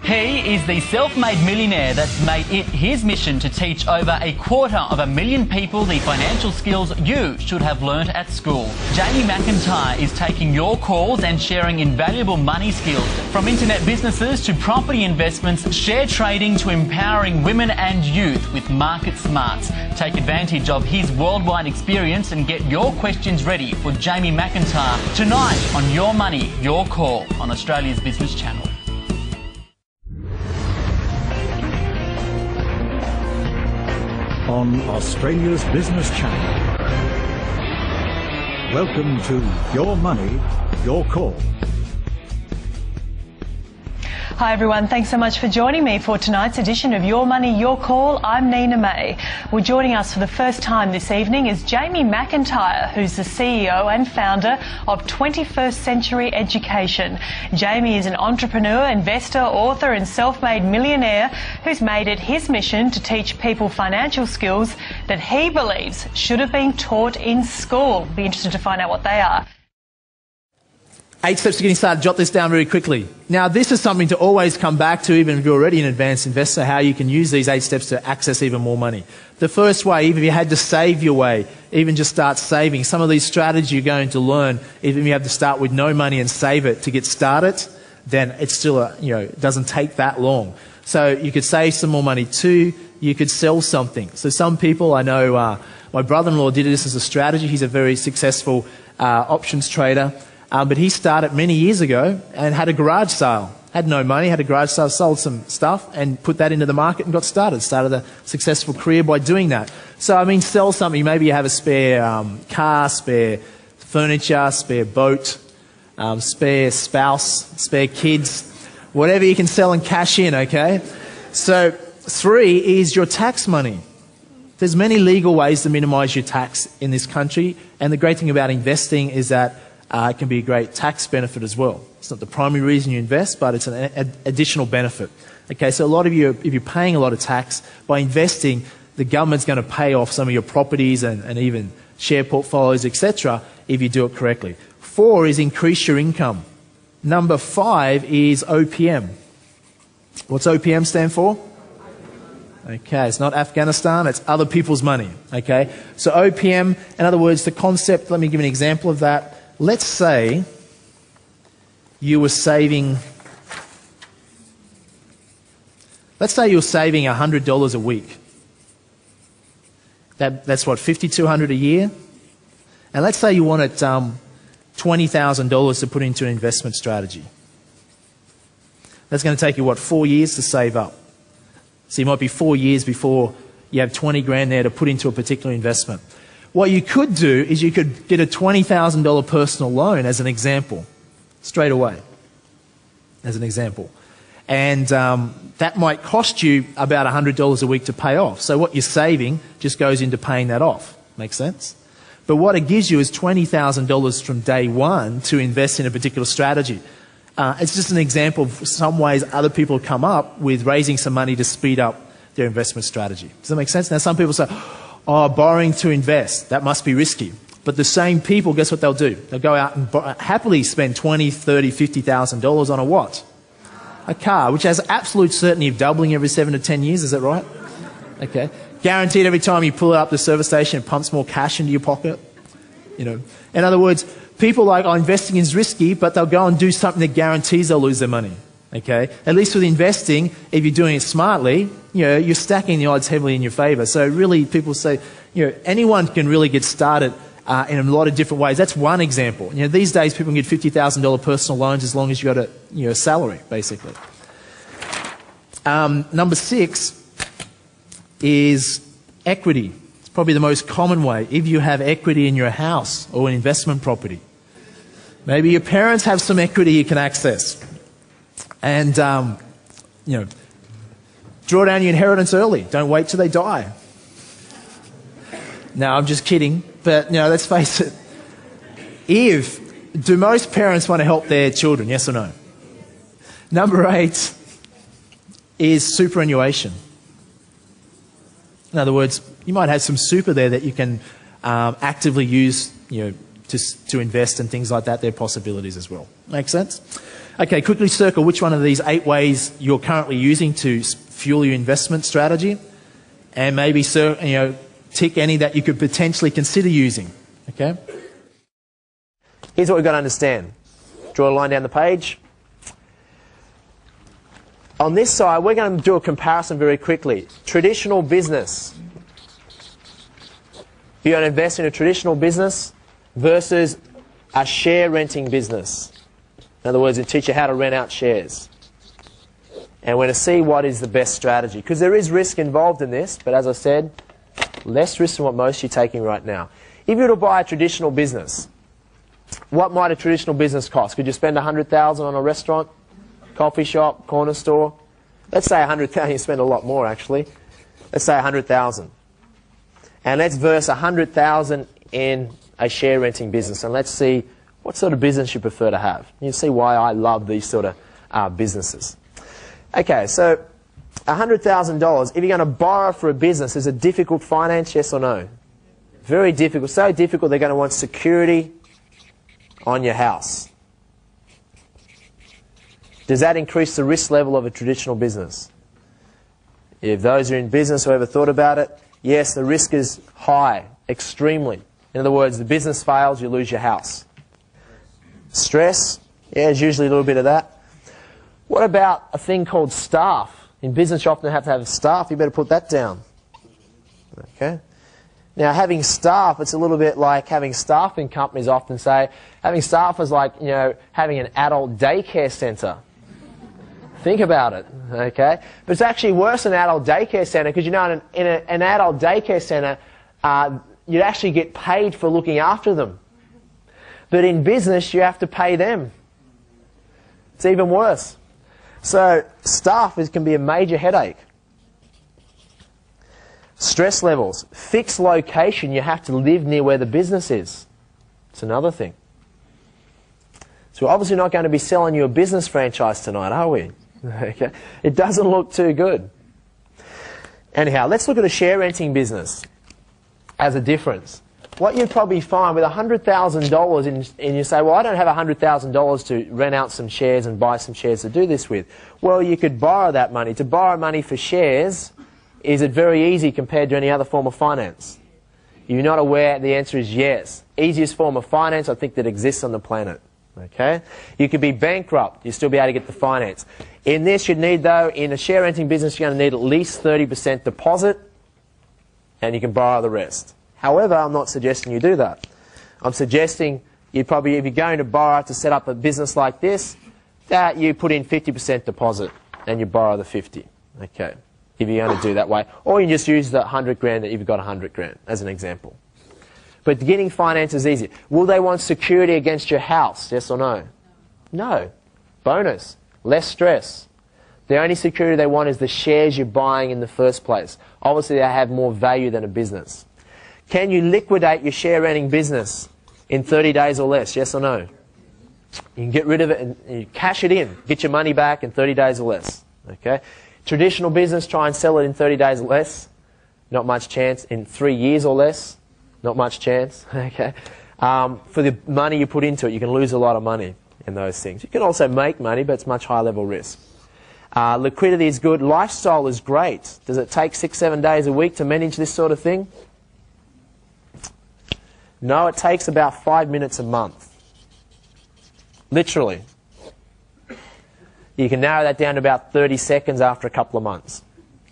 He is the self-made millionaire that's made it his mission to teach over 250,000 people the financial skills you should have learnt at school. Jamie McIntyre is taking your calls and sharing invaluable money skills, from internet businesses to property investments, share trading to empowering women and youth with market smarts. Take advantage of his worldwide experience and get your questions ready for Jamie McIntyre tonight on Your Money, Your Call on Australia's Business Channel. On Australia's Business Channel. Welcome to Your Money, Your Call. Hi everyone, thanks so much for joining me for tonight's edition of Your Money, Your Call. I'm Nina May. Well, joining us for the first time this evening is Jamie McIntyre, who's the CEO and founder of 21st Century Education. Jamie is an entrepreneur, investor, author and self-made millionaire who's made it his mission to teach people financial skills that he believes should have been taught in school. Be interested to find out what they are. 8 steps to getting started. Jot this down very quickly. Now, this is something to always come back to, even if you're already an advanced investor, how you can use these 8 steps to access even more money. The first way, even if you had to save your way, even just start saving. Some of these strategies you're going to learn, even if you have to start with no money and save it to get started, then it's still, it doesn't take that long. So you could save some more money too. You could sell something. So some people, I know my brother-in-law did this as a strategy. He's a very successful options trader. But he started many years ago and had a garage sale. Had no money, had a garage sale, sold some stuff and put that into the market and got started. Started a successful career by doing that. So, I mean, sell something. Maybe you have a spare car, spare furniture, spare boat, spare spouse, spare kids, whatever you can sell and cash in, okay? So, 3 is your tax money. There's many legal ways to minimise your tax in this country. And the great thing about investing is that it can be a great tax benefit as well. It's not the primary reason you invest, but it's an additional benefit. Okay, so a lot of you, if you're paying a lot of tax, by investing, the government's going to pay off some of your properties and even share portfolios, etc., if you do it correctly. 4 is increase your income. Number 5 is OPM. What's OPM stand for? Okay, it's not Afghanistan, it's other people's money. Okay, so OPM, in other words, the concept, let me give an example of that. Let's say you were saving, $100 a week. That's what, $5,200 a year? And let's say you wanted $20,000 to put into an investment strategy. That's going to take you, what, 4 years to save up. So you might be 4 years before you have 20 grand there to put into a particular investment. What you could do is you could get a $20,000 personal loan as an example, straight away, as an example. And that might cost you about $100 a week to pay off. So what you're saving just goes into paying that off. Makes sense? But what it gives you is $20,000 from day one to invest in a particular strategy. It's just an example of some ways other people come up with raising some money to speed up their investment strategy. Does that make sense? Now some people say, oh, borrowing to invest, that must be risky. But the same people, guess what they'll do? They'll go out and happily spend $20,000, $30,000, $50,000 on a what? A car, which has absolute certainty of doubling every 7 to 10 years, is that right? Okay. Guaranteed every time you pull it up the service station, it pumps more cash into your pocket. In other words, people like, investing is risky, but they'll go and do something that guarantees they'll lose their money. Okay? At least with investing, if you're doing it smartly, you're stacking the odds heavily in your favour. So really, people say, anyone can really get started in a lot of different ways. That's one example. These days people can get $50,000 personal loans as long as you've got a salary, basically. Number 6 is equity. It's probably the most common way. If you have equity in your house or an investment property, maybe your parents have some equity you can access. And, draw down your inheritance early. Don't wait till they die. No, I'm just kidding. But, let's face it. Do most parents want to help their children? Yes or no? Number 8 is superannuation. In other words, you might have some super there that you can actively use, to invest and things like that. There are possibilities as well. Make sense? Okay, quickly circle which one of these 8 ways you're currently using to fuel your investment strategy, and maybe tick any that you could potentially consider using. Okay? Here's what we've got to understand. Draw a line down the page. On this side, we're going to do a comparison very quickly. Traditional business. You're going to invest in a traditional business versus a share renting business. In other words, it teach you how to rent out shares. And we're going to see what is the best strategy. Because there is risk involved in this, but as I said, less risk than what most of you are taking right now. If you were to buy a traditional business, what might a traditional business cost? Could you spend $100,000 on a restaurant, coffee shop, corner store? Let's say $100,000. You spend a lot more, actually. Let's say $100,000. And let's verse $100,000 in a share renting business. And let's see what sort of business you prefer to have. You'll see why I love these sort of businesses. Okay, so $100,000, if you're going to borrow for a business, is it difficult finance, yes or no? Very difficult. So difficult they're going to want security on your house. Does that increase the risk level of a traditional business? If those who are in business who ever thought about it, yes, the risk is high, extremely. In other words, the business fails, you lose your house. Stress, yeah, there's usually a little bit of that. What about a thing called staff? In business you often have to have staff, you better put that down. Okay. Now having staff, it's a little bit like having staff in companies often say, having staff is like, having an adult daycare centre. Think about it, okay? But it's actually worse than an adult daycare centre because, in an adult daycare centre, you'd actually get paid for looking after them. But in business, you have to pay them. It's even worse. So staff can be a major headache. Stress levels. Fixed location, you have to live near where the business is. It's another thing. So we're obviously not going to be selling you a business franchise tonight, are we? Okay. It doesn't look too good. Anyhow, let's look at a share renting business as a difference. What you'd probably find with $100,000, and you say, well, I don't have $100,000 to rent out some shares and buy some shares to do this with. Well, you could borrow that money. To borrow money for shares, is it very easy compared to any other form of finance? You're not aware? The answer is yes. Easiest form of finance, I think, that exists on the planet. Okay? You could be bankrupt. You'll still be able to get the finance. In this, you'd need, though, in a share renting business, you're going to need at least 30% deposit, and you can borrow the rest. However, I'm not suggesting you do that. I'm suggesting you probably, if you're going to borrow to set up a business like this, that you put in 50% deposit and you borrow the 50. Okay, if you're going to do that way. Or you can just use the 100 grand that you've got 100 grand as an example. But getting finance is easy. Will they want security against your house? Yes or no? No. Bonus. Less stress. The only security they want is the shares you're buying in the first place. Obviously, they have more value than a business. Can you liquidate your share renting business in 30 days or less? Yes or no? You can get rid of it and you cash it in. Get your money back in 30 days or less. Okay? Traditional business, try and sell it in 30 days or less. Not much chance. In 3 years or less. Not much chance. Okay? For the money you put into it, you can lose a lot of money in those things. You can also make money, but it's much higher level risk. Liquidity is good. Lifestyle is great. Does it take 6-7 days a week to manage this sort of thing? No, it takes about 5 minutes a month. Literally. You can narrow that down to about 30 seconds after a couple of months.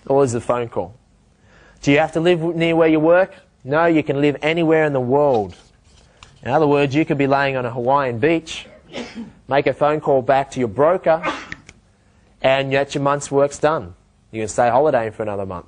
All is a phone call. Do you have to live near where you work? No, you can live anywhere in the world. In other words, you could be laying on a Hawaiian beach, make a phone call back to your broker, and that's your month's work's done. You can stay holidaying for another month.